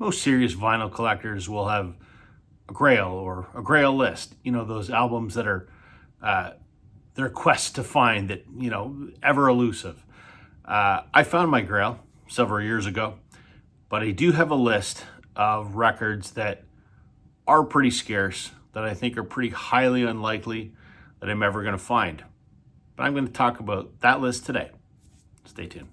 most serious vinyl collectors will have a grail or a grail list. Those albums that are their quest to find that, ever elusive. I found my grail several years ago, but I do have a list of records that are pretty scarce, that I think are pretty highly unlikely that I'm ever going to find. But I'm going to talk about that list today. Stay tuned.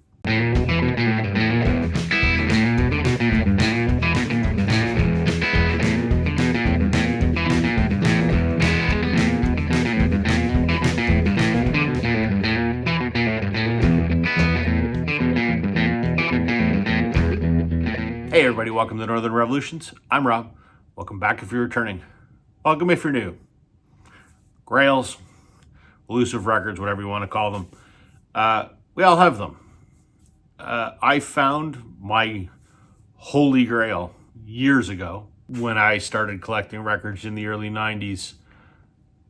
Hey everybody, welcome to Northern Revolutions. I'm Rob. Welcome back if you're returning. Welcome if you're new. Grails, elusive records, whatever you want to call them. We all have them. I found my holy grail years ago when I started collecting records in the early 90s.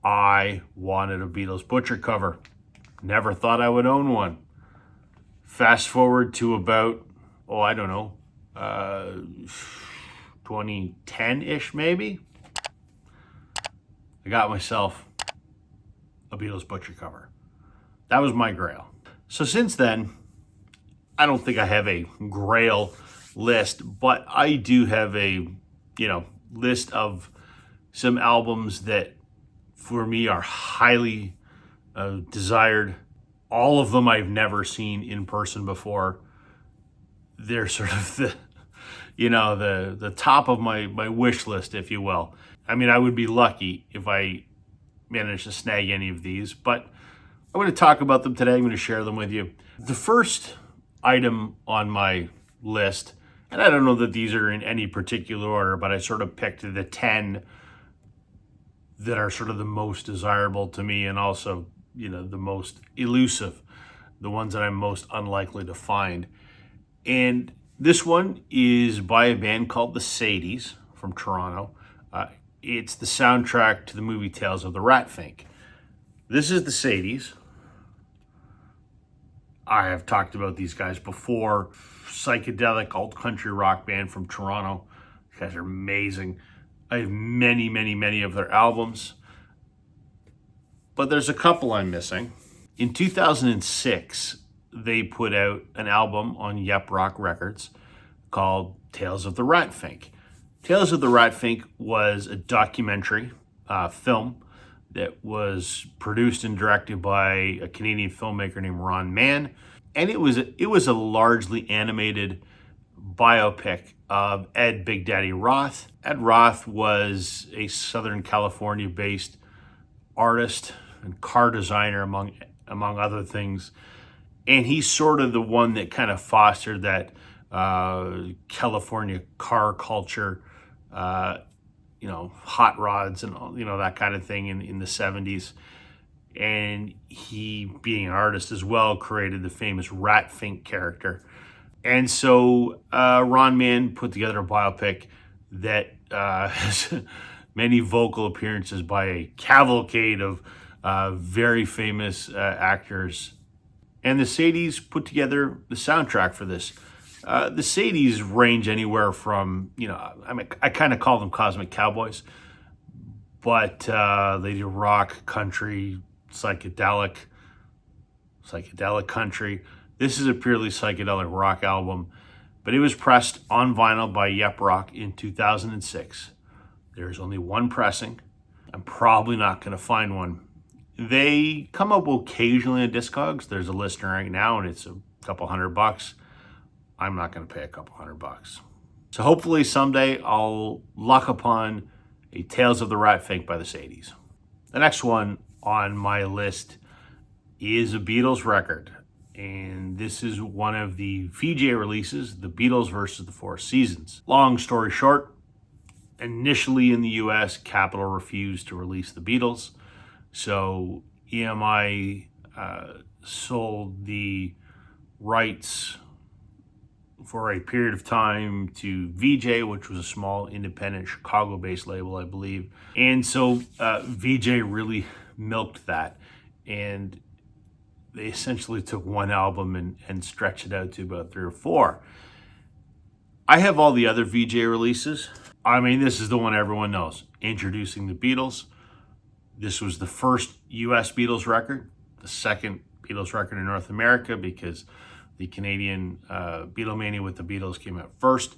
I wanted a Beatles Butcher cover. Never thought I would own one. Fast forward to about, 2010-ish maybe. I got myself a Beatles Butcher cover. That was my grail. So since then, I don't think I have a grail list, but I do have a, list of some albums that for me are highly desired. All of them I've never seen in person before. They're sort of the top of my wish list, if you will. I mean, I would be lucky if I managed to snag any of these, but I'm going to talk about them today. I'm going to share them with you. The first item on my list, and I don't know that these are in any particular order, but I sort of picked the 10 that are sort of the most desirable to me and also, the most elusive, the ones that I'm most unlikely to find. And this one is by a band called the Sadies from Toronto. It's the soundtrack to the movie Tales of the Ratfink. This is the Sadies. I have talked about these guys before. Psychedelic alt country rock band from Toronto. These guys are amazing. I have many, many, many of their albums. But there's a couple I'm missing. In 2006, they put out an album on Yep Rock Records called Tales of the Ratfink. Tales of the Ratfink was a documentary film that was produced and directed by a Canadian filmmaker named Ron Mann, and it was a largely animated biopic of Ed Big Daddy Roth. Ed Roth was a Southern California-based artist and car designer, among other things. And he's sort of the one that kind of fostered that California car culture, hot rods and that kind of thing in the 70s. And he, being an artist as well, created the famous Ratfink character. And so Ron Mann put together a biopic that has many vocal appearances by a cavalcade of very famous actors. And the Sadies put together the soundtrack for this. The Sadies range anywhere from, I kind of call them cosmic cowboys, but they do rock, country, psychedelic country. This is a purely psychedelic rock album, but it was pressed on vinyl by Yep Rock in 2006. There's only one pressing. I'm probably not going to find one. They come up occasionally at Discogs. There's a listing right now, and it's a couple $100. I'm not going to pay a couple $100. So hopefully someday I'll luck upon a Tales of the Ratfink by the Sadies. The next one on my list is a Beatles record, and this is one of the VJ releases, the Beatles versus the Four Seasons. Long story short, initially in the US, Capitol refused to release the Beatles. So EMI sold the rights for a period of time to VJ, which was a small independent Chicago-based label, I believe. And so VJ really milked that. And they essentially took one album and stretched it out to about 3 or 4. I have all the other VJ releases. I mean, this is the one everyone knows. Introducing the Beatles. This was the first US Beatles record, the second Beatles record in North America, because the Canadian Beatlemania with the Beatles came out first.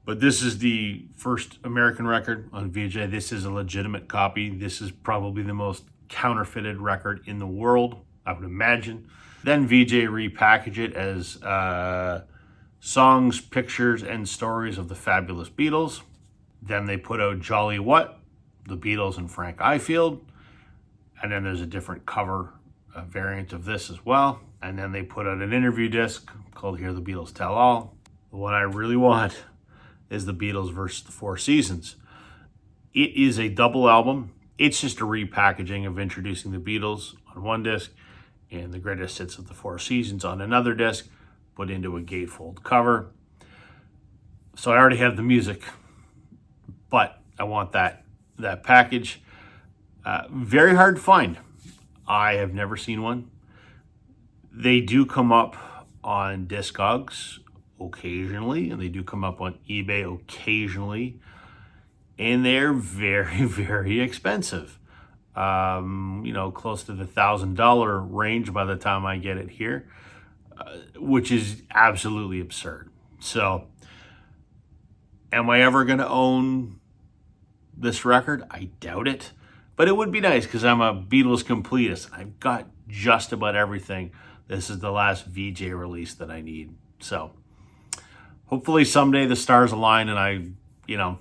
But this is the first American record on VJ. This is a legitimate copy. This is probably the most counterfeited record in the world, I would imagine. Then VJ repackaged it as songs, pictures, and stories of the fabulous Beatles. Then they put out Jolly What? The Beatles and Frank Ifield. And then there's a different cover variant of this as well. And then they put out an interview disc called Hear the Beatles Tell All. The one I really want is the Beatles versus the Four Seasons. It is a double album. It's just a repackaging of Introducing the Beatles on one disc and the greatest hits of the Four Seasons on another disc, put into a gatefold cover. So I already have the music, but I want that package. Very hard to find. I have never seen one. They do come up on Discogs occasionally, and they do come up on eBay occasionally, and they're very, very expensive. Close to the $1,000 range by the time I get it here, which is absolutely absurd. So, am I ever going to own this record? I doubt it. But it would be nice because I'm a Beatles completist. I've got just about everything. This is the last VJ release that I need. So hopefully someday the stars align and I,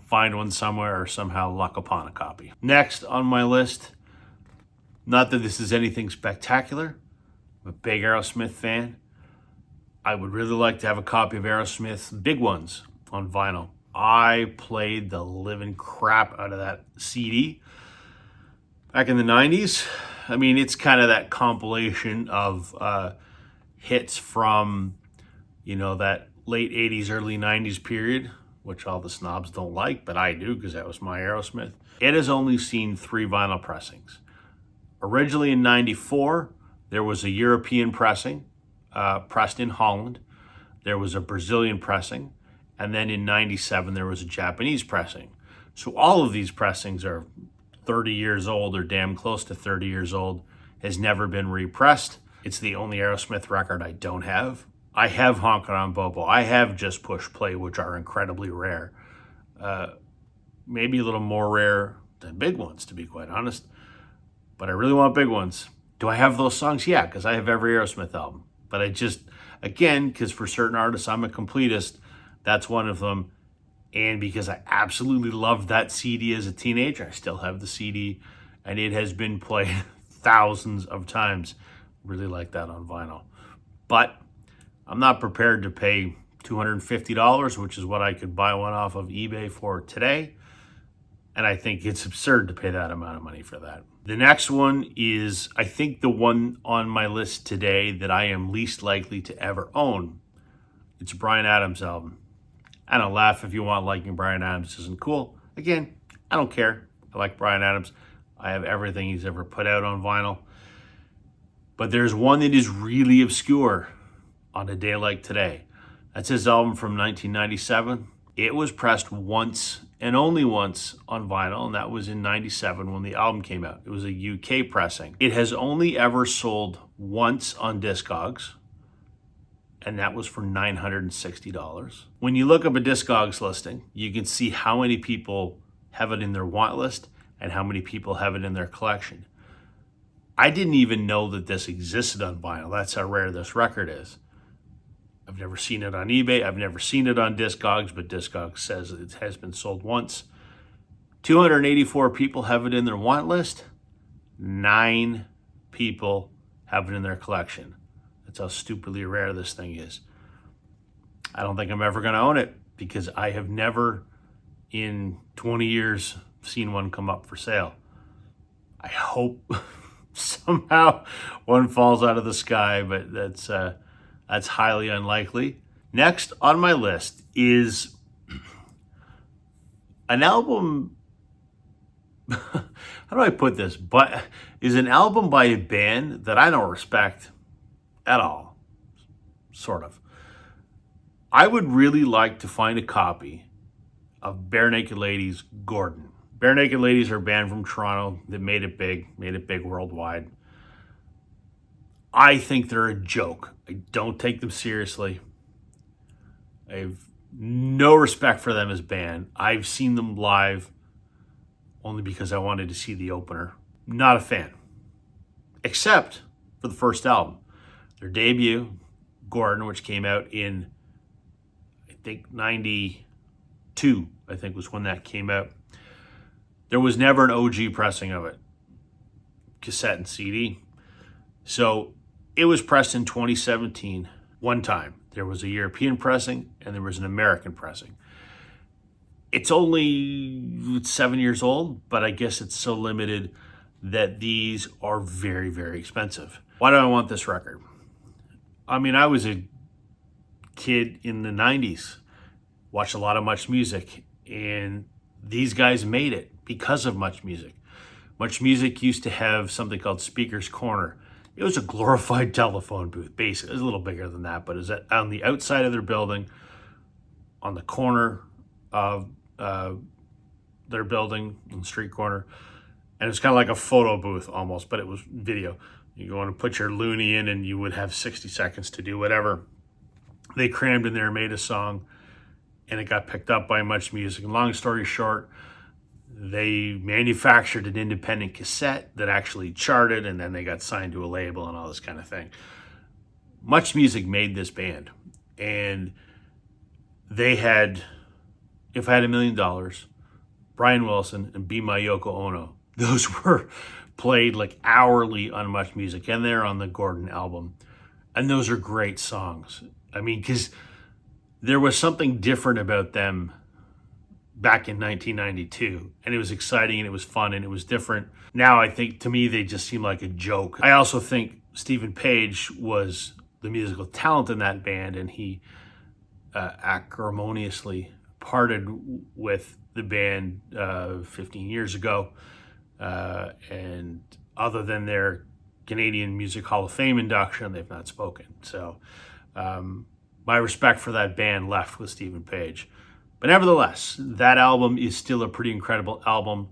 find one somewhere or somehow luck upon a copy. Next on my list, not that this is anything spectacular. I'm a big Aerosmith fan. I would really like to have a copy of Aerosmith's big ones on vinyl. I played the living crap out of that CD back in the 90s. I mean, it's kind of that compilation of hits from, that late 80s, early 90s period, which all the snobs don't like, but I do because that was my Aerosmith. It has only seen 3 vinyl pressings. Originally in 94, there was a European pressing, pressed in Holland. There was a Brazilian pressing. And then in 97, there was a Japanese pressing. So all of these pressings are 30 years old or damn close to 30 years old, has never been repressed. It's the only Aerosmith record I don't have. I have Honkin' on Bobo. I have Just Push Play, which are incredibly rare. Maybe a little more rare than big ones, to be quite honest. But I really want big ones. Do I have those songs? Yeah, because I have every Aerosmith album. But I just, again, because for certain artists, I'm a completist. That's one of them. And because I absolutely loved that CD as a teenager, I still have the CD. And it has been played thousands of times. Really like that on vinyl. But I'm not prepared to pay $250, which is what I could buy one off of eBay for today. And I think it's absurd to pay that amount of money for that. The next one is, I think, the one on my list today that I am least likely to ever own. It's a Bryan Adams album. I don't laugh if you want. Liking Bryan Adams isn't cool. Again, I don't care. I like Bryan Adams. I have everything he's ever put out on vinyl. But there's one that is really obscure on a day like today. That's his album from 1997. It was pressed once and only once on vinyl, and that was in 97 when the album came out. It was a UK pressing. It has only ever sold once on Discogs, and that was for $960. When you look up a Discogs listing, you can see how many people have it in their want list and how many people have it in their collection. I didn't even know that this existed on vinyl. That's how rare this record is. I've never seen it on eBay. I've never seen it on Discogs, but Discogs says it has been sold once. 284 people have it in their want list. 9 people have it in their collection. That's how stupidly rare this thing is. I don't think I'm ever going to own it because I have never in 20 years seen one come up for sale. I hope somehow one falls out of the sky, but that's highly unlikely. Next on my list is an album. How do I put this? But is an album by a band that I don't respect at all. Sort of. I would really like to find a copy of Barenaked Ladies, Gordon. Barenaked Ladies are a band from Toronto that made it big worldwide. I think they're a joke. I don't take them seriously. I have no respect for them as a band. I've seen them live only because I wanted to see the opener. Not a fan. Except for the first album. Their debut, Gordon, which came out in, I think, 92, I think was when that came out. There was never an OG pressing of it, cassette and CD. So it was pressed in 2017 one time. There was a European pressing and there was an American pressing. It's only 7 years old, but I guess it's so limited that these are very, very expensive. Why do I want this record? I mean, I was a kid in the 90s, watched a lot of Much Music, and these guys made it because of Much Music. Much Music used to have something called Speaker's Corner. It was a glorified telephone booth, basically. It was a little bigger than that, but it was on the outside of their building, on the corner of their building, on the street corner. And it was kind of like a photo booth almost, but it was video. You go in and put your loony in and you would have 60 seconds to do whatever. They crammed in there, made a song, and it got picked up by Much Music. And long story short, they manufactured an independent cassette that actually charted, and then they got signed to a label and all this kind of thing. Much Music made this band, and they had If I Had $1 Million, Brian Wilson, and Be My Yoko Ono. Those were played like hourly on Much Music, and they're on the Gordon album. And those are great songs. I mean, because there was something different about them back in 1992, and it was exciting, and it was fun, and it was different. Now, I think, to me, they just seem like a joke. I also think Stephen Page was the musical talent in that band, and he acrimoniously parted with the band 15 years ago. And other than their Canadian Music Hall of Fame induction, they've not spoken. So my respect for that band left with Stephen Page. But nevertheless, that album is still a pretty incredible album,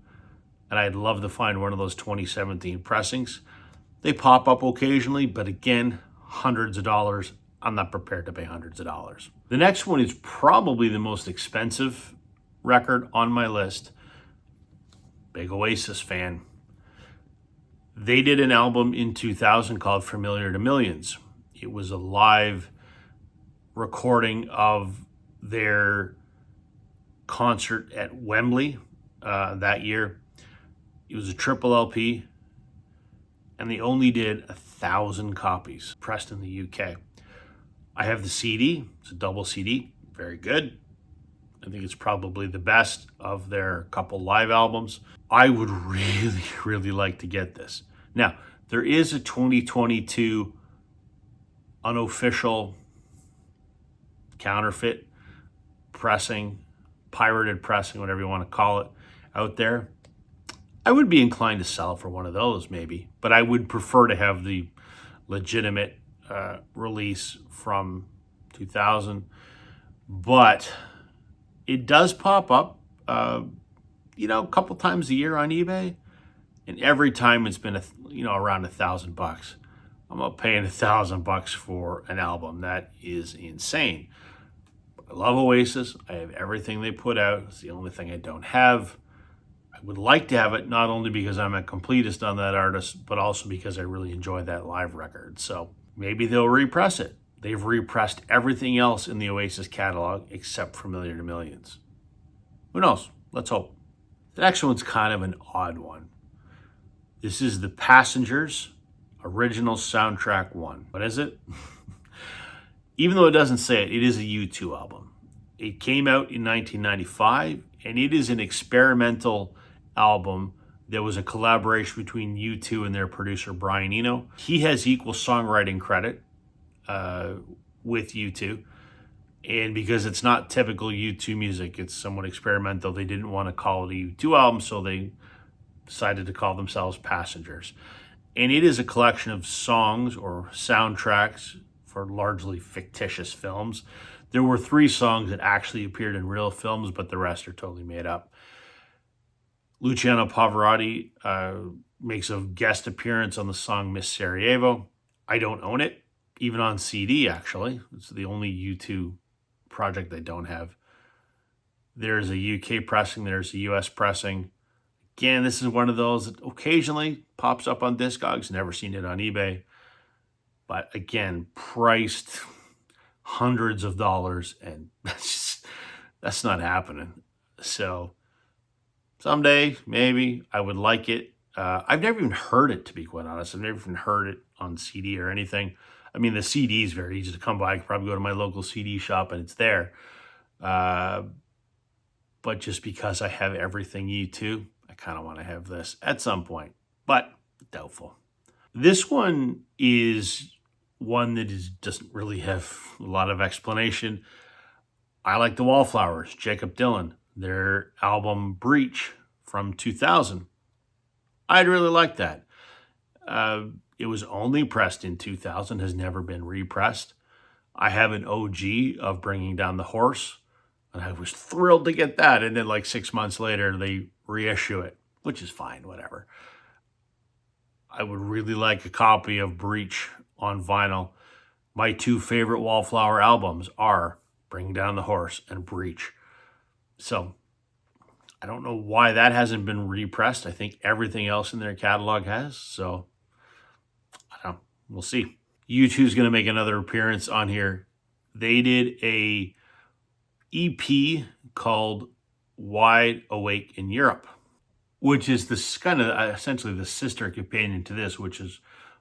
and I'd love to find one of those 2017 pressings. They pop up occasionally, but again, hundreds of dollars. I'm not prepared to pay hundreds of dollars. The next one is probably the most expensive record on my list. Big Oasis fan. They did an album in 2000 called Familiar to Millions. It was a live recording of their concert at Wembley that year. It was a triple LP, and they only did 1,000 copies pressed in the UK. I have the CD. It's a double CD. Very good. I think it's probably the best of their couple live albums. I would really, really like to get this. Now, there is a 2022 unofficial counterfeit pressing, pirated pressing, whatever you want to call it, out there. I would be inclined to sell for one of those maybe, but I would prefer to have the legitimate release from 2000. But it does pop up, a couple times a year on eBay, and every time it's been around $1,000. I'm not paying $1,000 for an album. That is insane. I love Oasis. I have everything they put out. It's the only thing I don't have. I would like to have it, not only because I'm a completist on that artist, but also because I really enjoy that live record. So maybe they'll repress it. They've repressed everything else in the Oasis catalog except Familiar to Millions. Who knows? Let's hope. The next one's kind of an odd one. This is The Passengers Original Soundtrack 1. What is it? Even though it doesn't say it, it is a U2 album. It came out in 1995, and it is an experimental album that was a collaboration between U2 and their producer, Brian Eno. He has equal songwriting credit with U2. And because it's not typical U2 music, it's somewhat experimental, they didn't want to call it a U2 album, so they decided to call themselves Passengers. And it is a collection of songs or soundtracks for largely fictitious films. There were 3 songs that actually appeared in real films, but the rest are totally made up. Luciano Pavarotti makes a guest appearance on the song Miss Sarajevo. I don't own it, even on CD, actually. It's the only U2 project I don't have. There's a UK pressing, there's a US pressing. Again, this is one of those that occasionally pops up on Discogs. Never seen it on eBay. But again, priced hundreds of dollars, and that's not happening. So someday, maybe, I would like it. I've never even heard it, to be quite honest. I've never even heard it on CD or anything. I mean, the CD is very easy to come by. I could probably go to my local CD shop and it's there. But just because I have everything U2, I kind of want to have this at some point, but doubtful. This one is one that doesn't really have a lot of explanation. I like the Wallflowers, Jacob Dylan, their album Breach from 2000. I'd really like that. It was only pressed in 2000, has never been repressed. I have an OG of Bringing Down the Horse, and I was thrilled to get that. And then like 6 months later, they reissue it, which is fine, whatever. I would really like a copy of Breach on vinyl. My 2 favorite Wallflower albums are Bring Down the Horse and Breach. So I don't know why that hasn't been repressed. I think everything else in their catalog has. So I don't know. We'll see. U2 is going to make another appearance on here. They did a EP called Wide Awake in Europe, which is this kind of essentially the sister companion to this, which is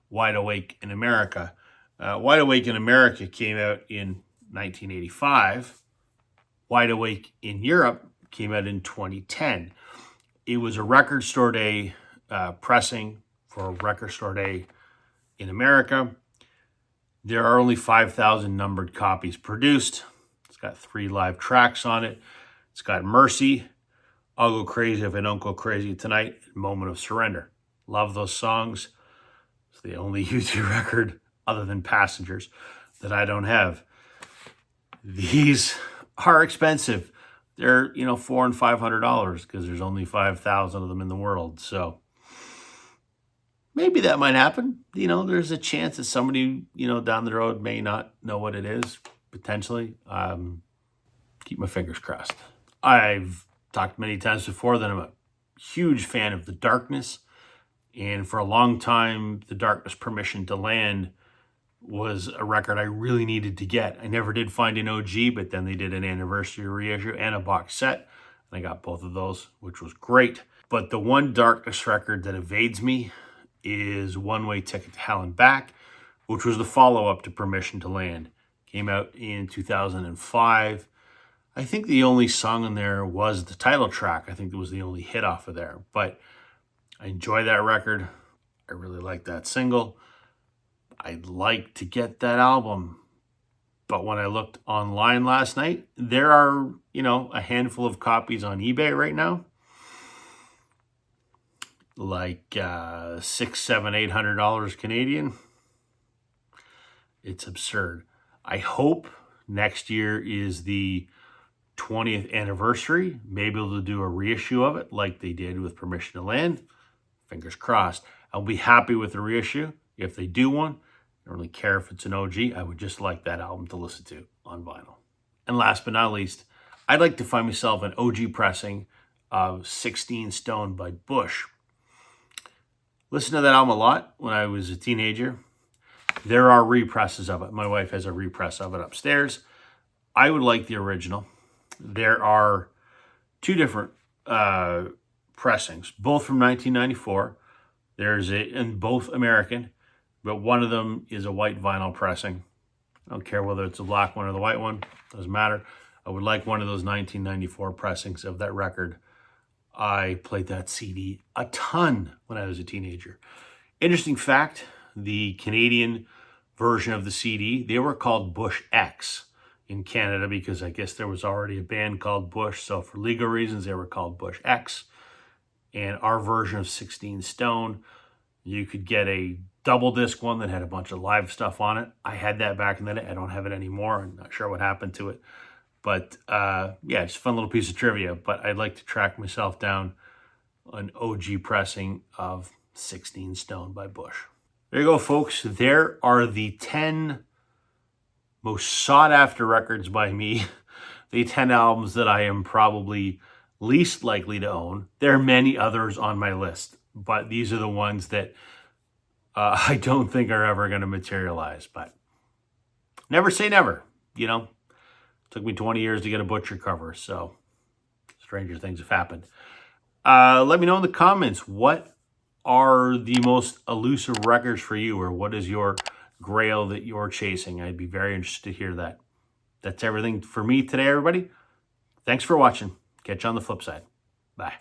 Wide Awake in America. Wide Awake in America came out in 1985. Wide Awake in Europe came out in 2010. It was a Record Store Day pressing for Record Store Day in America. There are only 5,000 numbered copies produced. It's got 3 live tracks on it. It's got Mercy, I'll Go Crazy If I Don't Go Crazy Tonight, and Moment of Surrender. Love those songs. It's the only U2 record other than Passengers that I don't have. These are expensive. They're, $400 and $500 because there's only 5,000 of them in the world. So maybe that might happen. There's a chance that somebody, down the road may not know what it is, potentially. Keep my fingers crossed. I've talked many times before that I'm a huge fan of The Darkness. And for a long time, The Darkness Permission to Land was a record I really needed to get. I never did find an OG, but then they did an anniversary reissue and a box set. And I got both of those, which was great. But the one Darkness record that evades me is One Way Ticket to Hell and Back, which was the follow-up to Permission to Land. Came out in 2005. I think the only song on there was the title track. I think it was the only hit off of there. But I enjoy that record. I really like that single. I'd like to get that album. But when I looked online last night, there are, a handful of copies on eBay right now. Like $600, $700, $800 Canadian. It's absurd. I hope next year is the 20th anniversary. Maybe they'll do a reissue of it like they did with Permission to Land. Fingers crossed. I'll be happy with the reissue if they do one. I don't really care if it's an OG. I would just like that album to listen to on vinyl. And last but not least, I'd like to find myself an OG pressing of 16 Stone by Bush. Listened to that album a lot when I was a teenager. There are represses of it. My wife has a repress of it upstairs. I would like the original. There are 2 different pressings, both from 1994. And both American, but one of them is a white vinyl pressing. I don't care whether it's the black one or the white one. Doesn't matter. I would like one of those 1994 pressings of that record. I played that CD a ton when I was a teenager. Interesting fact, the Canadian version of the CD, they were called Bush X in Canada because I guess there was already a band called Bush. So for legal reasons, they were called Bush X. And our version of 16 Stone, you could get a double disc one that had a bunch of live stuff on it. I had that back in the day. I don't have it anymore. I'm not sure what happened to it. But yeah, it's a fun little piece of trivia. But I'd like to track myself down an OG pressing of 16 Stone by Bush. There you go, folks. There are the 10 most sought after records by me. The 10 albums that I am probably least likely to own. There are many others on my list, but these are the ones that I don't think are ever going to materialize. But never say never, you know. Took me 20 years to get a Butcher cover, so stranger things have happened. Let me know in the comments, what are the most elusive records for you, or what is your grail that you're chasing? I'd be very interested to hear that. That's everything for me today, everybody. Thanks for watching. Catch you on the flip side. Bye.